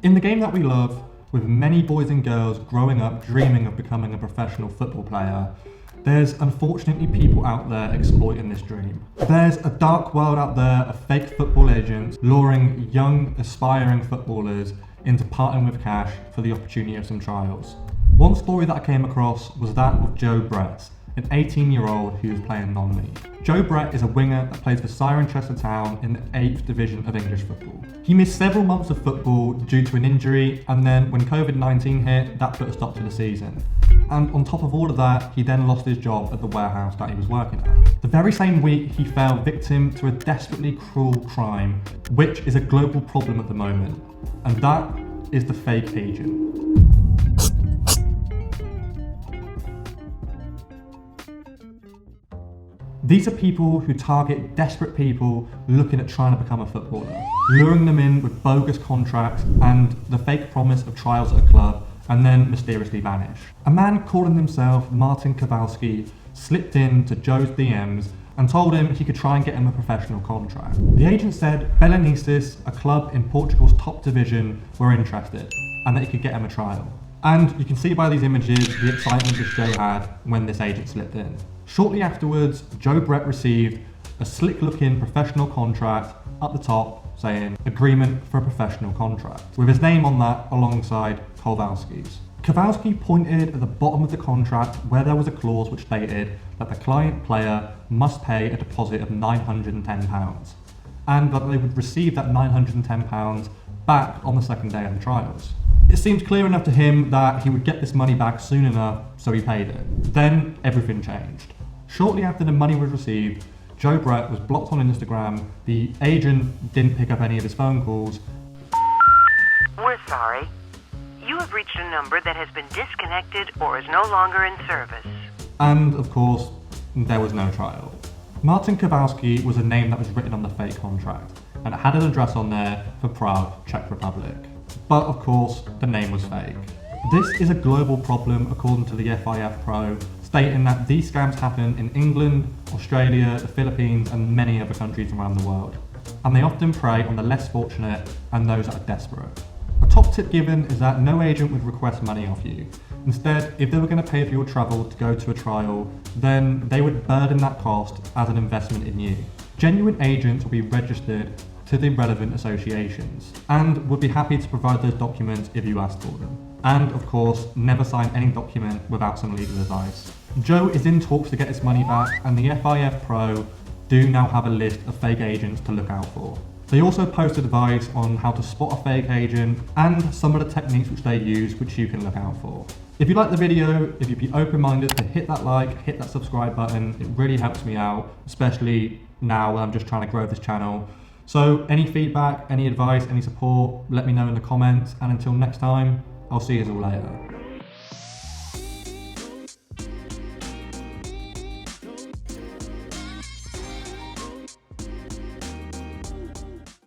In the game that we love, with many boys and girls growing up dreaming of becoming a professional football player, there's unfortunately people out there exploiting this dream. There's a dark world out there of fake football agents luring young, aspiring footballers into parting with cash for the opportunity of some trials. One story that I came across was that of Joe Brett, an 18-year-old who was playing non-league. Joe Brett is a winger that plays for Cirencester Town in the 8th Division of English football. He missed several months of football due to an injury, and then when COVID-19 hit, that put a stop to the season. And on top of all of that, he then lost his job at the warehouse that he was working at. The very same week, he fell victim to a desperately cruel crime, which is a global problem at the moment, and that is the fake agent. These are people who target desperate people looking at trying to become a footballer, luring them in with bogus contracts and the fake promise of trials at a club, and then mysteriously vanish. A man calling himself Martin Kowalski slipped into Joe's DMs and told him he could try and get him a professional contract. The agent said Belenenses, a club in Portugal's top division, were interested and that he could get him a trial. And you can see by these images the excitement that Joe had when this agent slipped in. Shortly afterwards, Joe Brett received a slick-looking professional contract at the top saying agreement for a professional contract, with his name on that alongside Kowalski's. Kowalski pointed at the bottom of the contract where there was a clause which stated that the client player must pay a deposit of £910 and that they would receive that £910 back on the second day of the trials. It seemed clear enough to him that he would get this money back soon enough, so he paid it. Then everything changed. Shortly after the money was received, Joe Brett was blocked on Instagram, the agent didn't pick up any of his phone calls. We're sorry. You have reached a number that has been disconnected or is no longer in service. And of course, there was no trial. Martin Kowalski was a name that was written on the fake contract, and it had an address on there for Prague, Czech Republic. But of course, the name was fake. This is a global problem according to the FIF Pro, stating that these scams happen in England, Australia, the Philippines and many other countries around the world. And they often prey on the less fortunate and those that are desperate. A top tip given is that no agent would request money off you. Instead, if they were going to pay for your travel to go to a trial, then they would burden that cost as an investment in you. Genuine agents will be registered to the relevant associations and would be happy to provide those documents if you asked for them. And of course, never sign any document without some legal advice. Joe is in talks to get his money back, and the FIF Pro do now have a list of fake agents to look out for. They also post advice on how to spot a fake agent and some of the techniques which they use which you can look out for. If you like the video, if you'd be open-minded to hit that like, hit that subscribe button, it really helps me out, especially now when I'm just trying to grow this channel. So any feedback, any advice, any support, let me know in the comments, and until next time, I'll see you all later.